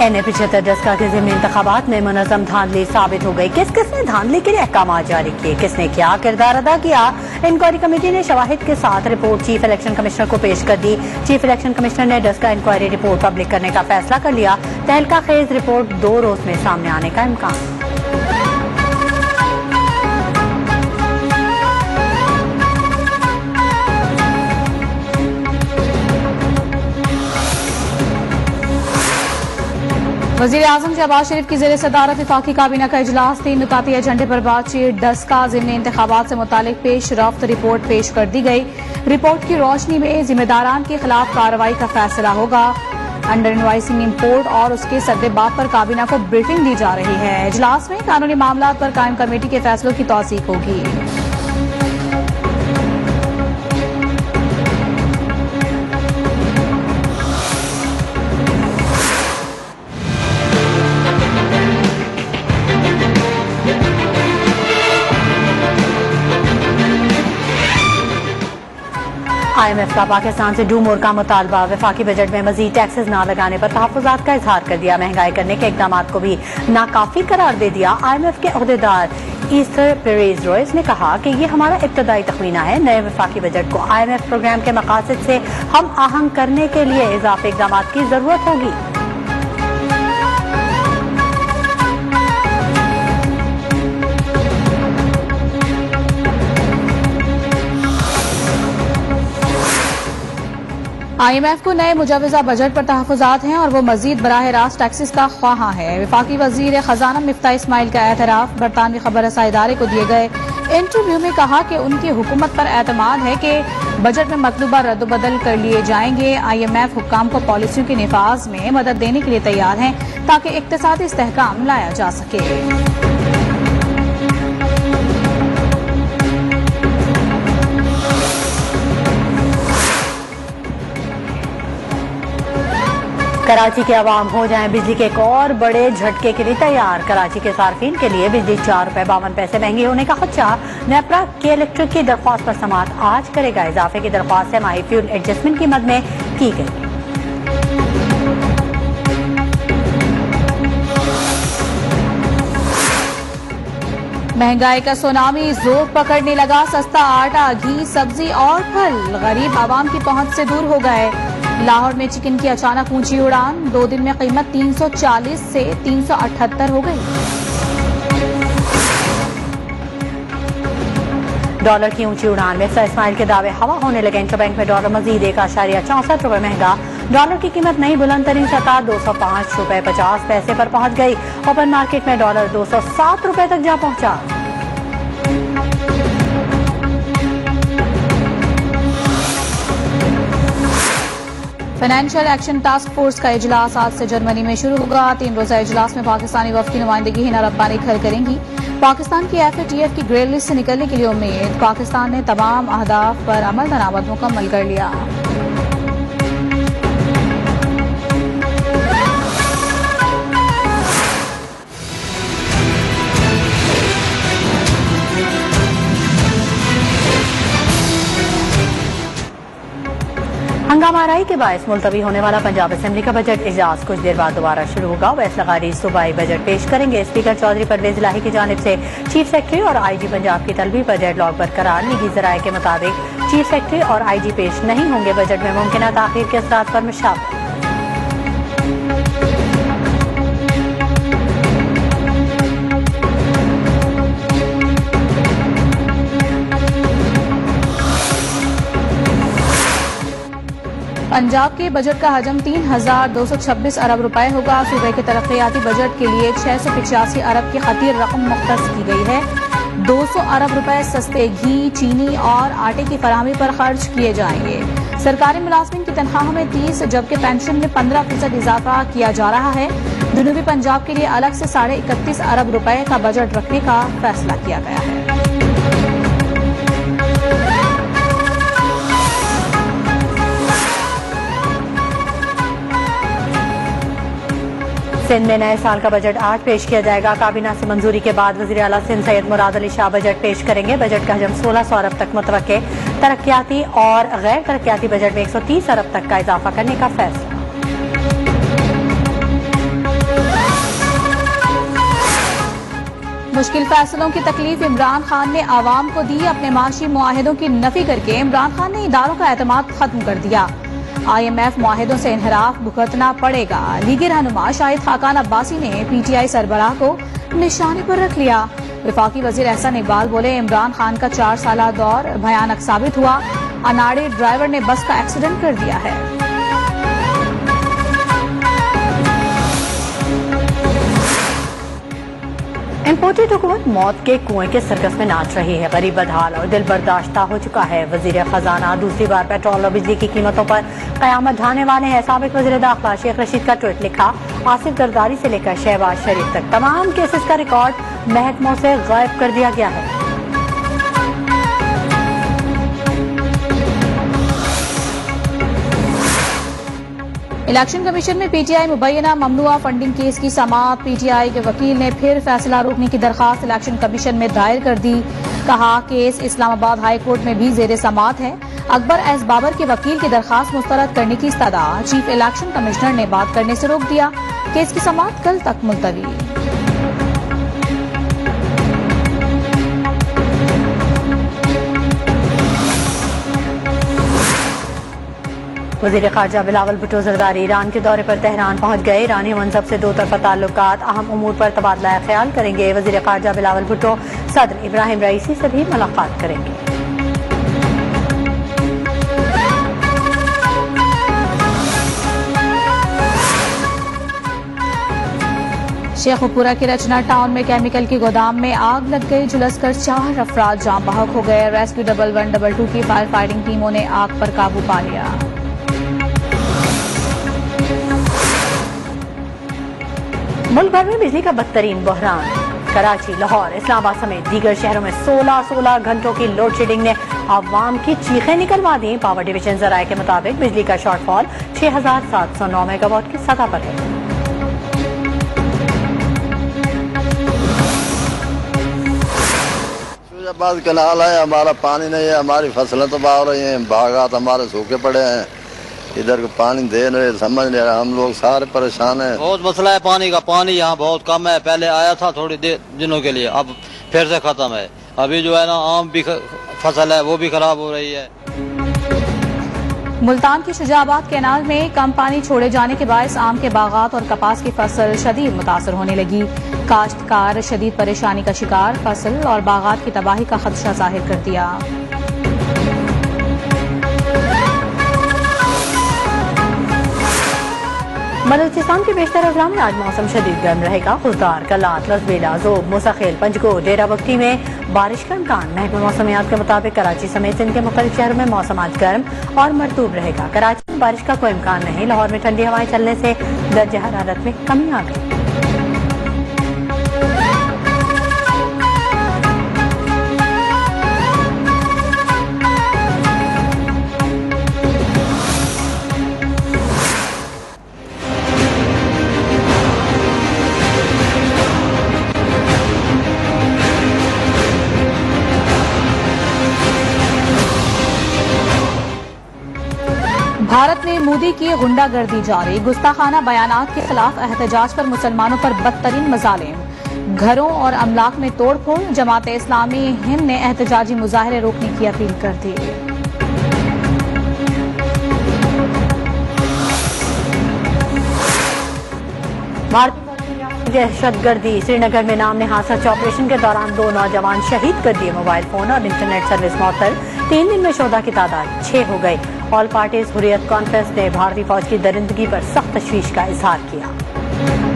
NA-75 Daska के ज़िमनी इंतखाबात में मुनज़्ज़म धांधली साबित हो गई। किस किसने धांधली के लिए अहकाम जारी किए, किसने क्या किरदार अदा किया? इंक्वायरी कमेटी ने शवाहिद के साथ रिपोर्ट चीफ इलेक्शन कमिश्नर को पेश कर दी। चीफ इलेक्शन कमिश्नर ने डस्का इंक्वायरी रिपोर्ट पब्लिक करने का फैसला कर लिया। तहलका खेज रिपोर्ट 2 रोज में सामने आने का इम्कान। वज़ीर आज़म शहबाज शरीफ की ज़ेर सदारत वफाकी काबीना का इजलास 3 नुकाती एजेंडे पर बातचीत। डस्का ज़िमनी इंतखाबात से मुतालिक पेश रफ्त रिपोर्ट पेश कर दी गई। रिपोर्ट की रोशनी में जिम्मेदारान के खिलाफ कार्रवाई का फैसला होगा। अंडर इनवाइसिंग इम्पोर्ट और उसके सद्देबाब पर काबीना को ब्रीफिंग दी जा रही है। इजलास में कानूनी मामलात पर कायम कमेटी के फैसलों की तौसीक होगी। IMF का पाकिस्तान से डू मोर का मुतालबा। वफाकी बजट में मजीद टैक्सेस न लगाने पर तहफ़्फ़ुज़ात का इजहार कर दिया। महंगाई करने के इक़दाम को भी नाकाफी करार दे दिया। IMF के अहदेदार ईस्टर पेरेज रॉयस ने कहा कि ये हमारा इब्तदाई तखमीना है। नए वफाकी बजट को IMF प्रोग्राम के मकासद से हम आहंग करने के लिए इजाफी इक़दाम की जरूरत होगी। IMF को नए मुजवजा बजट पर तहफ़्फ़ुज़ात हैं और वो मजीद बराह रास्त टैक्सेस का ख्वाहां है। वफाकी वज़ीर ख़जाना मिफ्ता इस्माइल का एतराफ़ बरतानवी खबर रसा इदारे को दिए गए इंटरव्यू में कहा कि उनकी हुकूमत पर एतमाद है कि बजट में मतलूबा रद्दबदल कर लिए जाएंगे। IMF हुक्काम को पॉलिसियों के निफाज में मदद देने के लिए तैयार हैं ताकि इक़्तिसादी इस्तेहकाम लाया जा सके। कराची के अवाम हो जाएं बिजली के एक और बड़े झटके के लिए तैयार। कराची के सार्फिन के लिए बिजली 4 रुपए 52 पैसे महंगी होने का खदशा। नेपरा के इलेक्ट्रिक की दरख्वास्त पर समाअत आज करेगा। इजाफे की दरख्वास्त माही फ्यूल एडजस्टमेंट की मद में की गई। महंगाई का सुनामी जोर पकड़ने लगा। सस्ता आटा, घी, सब्जी और फल गरीब आवाम की पहुंच से दूर हो गए। लाहौर में चिकन की अचानक ऊंची उड़ान। 2 दिन में कीमत 340 से 378 हो गई। डॉलर की ऊंची उड़ान में मिफ्ता इस्माइल के दावे हवा होने लगे। इंटरबैंक में डॉलर मजीद 1.64 रुपए महंगा। डॉलर की कीमत नई बुलंद तरीन सतह 205 रुपए 50 पैसे पर पहुंच गई। ओपन मार्केट में डॉलर 207 रुपए तक जा पहुंचा। फाइनेंशियल एक्शन टास्क फोर्स का इजलास आज से जर्मनी में शुरू होगा। 3 रोजा इजलास में पाकिस्तानी वफ्द की नुमाइंदगी हिना रब्बानी खैर करेंगी। पाकिस्तान की FATF की ग्रे लिस्ट से निकलने के लिए उम्मीद। पाकिस्तान ने तमाम अहदाफ पर अमल दरामद मुकम्मल कर लिया। हंगामाराई के बायस मुलतवी होने वाला पंजाब असेंबली का बजट इजलास कुछ देर बाद दोबारा शुरू होगा। वैस लगारी सूबाई बजट पेश करेंगे। स्पीकर चौधरी परवेज इलाही की जानिब से चीफ सेक्रेटरी और IG पंजाब की तलबी पर डेडलॉक बरकरार। निजी जराये के मुताबिक चीफ सेक्रेटरी और IG पेश नहीं होंगे। बजट में मुमकिन ताखीर के असरात पर मुशावरत। पंजाब के बजट का हजम 3,226 अरब रुपए होगा। सूबे के तरक्याती बजट के लिए 685 अरब की खतीर रकम मुख्तस की गई है। 200 अरब रुपए सस्ते घी, चीनी और आटे की फराहमी पर खर्च किए जाएंगे। सरकारी मुलाजमिन की तनख्वाहों में 30 जबकि पेंशन में 15% इजाफा किया जा रहा है। जनूबी पंजाब के लिए अलग से 31.5 अरब रुपए का बजट रखने का फैसला किया गया है। सिंध में नए साल का बजट आज पेश किया जाएगा। काबीना से मंजूरी के बाद वज़ीर आला सिंध सैयद मुराद अली शाह बजट पेश करेंगे। बजट का हजम 1600 अरब तक मुतवक्के। तरक्याती और गैर तरक्याती बजट में 130 अरब तक का इजाफा करने का फैसला। मुश्किल फैसलों की तकलीफ इमरान खान ने आवाम को दी। अपने माशी मुआहिदों की नफी करके इमरान खान ने इदारों का एतमाद खत्म कर दिया। IMF मुआहिदों से इनहराफ भुगतना पड़ेगा। लीगी रहनुमा शाहिद खाकान अब्बासी ने PTI सरबराह को निशाने पर रख लिया। वफाकी वजीर एहसन इकबाल बोले, इमरान खान का 4 साला दौर भयानक साबित हुआ। अनाड़ी ड्राइवर ने बस का एक्सीडेंट कर दिया है। इम्पोर्टेड हुकूमत मौत के कुएं के सर्कस में नाच रही है। गरीब बदहाल और दिल बर्दाश्ता हो चुका है। वजीर खजाना दूसरी बार पेट्रोल और बिजली की कीमतों पर कयामत ढाने वाले हैं। साबिक वजीर दाखिला शेख रशीद का ट्वीट लिखा, आसिफ जरदारी से लेकर शहबाज शरीफ तक तमाम केसेस का रिकॉर्ड महकमों से गायब कर दिया गया है। इलेक्शन कमीशन में PTI मुबैना ममनुआ फंडिंग केस की समाअत। PTI के वकील ने फिर फैसला रोकने की दरखास्त इलेक्शन कमीशन में दायर कर दी। कहा, केस इस्लामाबाद हाई कोर्ट में भी जेर समाअत है। अकबर एस बाबर के वकील की दरखास्त मुस्तरद करने की इस्तदा चीफ इलेक्शन कमिश्नर ने बात करने से रोक दिया। केस की समाअत कल तक मुलतवी। वजीर खारजा बिलावल भुट्टो जरदारी ईरान के दौरे पर तेहरान पहुंच गए। ईरानी मनसब से दो तरफा ताल्लुकात अहम उमूर पर तबादला ख्याल करेंगे। वजीर खारजा बिलावल भुट्टो सदर इब्राहिम रईसी से भी मुलाकात करेंगे। शेखुपुरा के रचना टाउन में केमिकल की गोदाम में आग लग गई। झुलसकर 4 अफराद जाम बहक हो गए। रेस्क्यू 1122 की फायर फाइटिंग टीमों ने आग पर काबू पा लिया। मुल्क भर में बिजली का बदतरीन बहरान। कराची, लाहौर, इस्लामाबाद समेत दीगर शहरों में 16 घंटों की लोड शेडिंग ने आवाम की चीखें निकलवा दी। पावर डिवीजन जराये के मुताबिक बिजली का शॉर्टफॉल 6709 मेगावाट की सतह पर है। बाद कनाल है, हमारा पानी नहीं है, हमारी फसलें तो बह रही हैं, बागात हमारे सूखे पड़े हैं, इधर को पानी दे रहे समझ नहीं रहे, हम लोग सारे परेशान हैं। बहुत मसला है पानी का। पानी यहाँ बहुत कम है। पहले आया था थोड़ी देर दिनों के लिए, अब फिर से खत्म है। अभी जो है ना आम भी फसल है वो भी खराब हो रही है। मुल्तान की शुजाबाद कैनाल में कम पानी छोड़े जाने के बायस आम के बागात और कपास की फसल शदीद मुतासर होने लगी। काश्तकार शदीद परेशानी का शिकार, फसल और बागात की तबाही का खदशा जाहिर कर दिया। बलूचिस्तान के बेशतर अजला में आज मौसम शदीद गर्म रहेगा। खुजदार, कलात, लसबेला, जोब, मुसखिल, पंजगोट, डेरा बख्ती में बारिश का इम्कान। महकमा मौसमियात के मुताबिक कराची समेत सिंध के मुख्तलिफ शहरों में मौसम आज गर्म और मरतूब रहेगा। कराची में बारिश का कोई इम्कान नहीं। लाहौर में ठंडी हवाएं चलने से दर्जे हरारत में कमी आ गई। भारत में मोदी की गुंडागर्दी जारी। गुस्ताखाना बयानात के खिलाफ एहतजाज पर मुसलमानों पर बदतरीन मजालिम। घरों और अमलाक में तोड़फोड़। जमात इस्लामी हिंद ने एहतजाजी मुजाहरे रोकने की अपील कर दी। दहशतगर्दी। श्रीनगर में नाम नहाद सर्च ऑपरेशन के दौरान 2 नौजवान शहीद कर दिए। मोबाइल फोन और इंटरनेट सर्विस मअतल। 3 दिन में शोधा की तादाद 6 हो गई। ऑल पार्टीज हुर्रियत कॉन्फ्रेंस ने भारतीय फौज की दरिंदगी पर सख्त तशवीश का इजहार किया।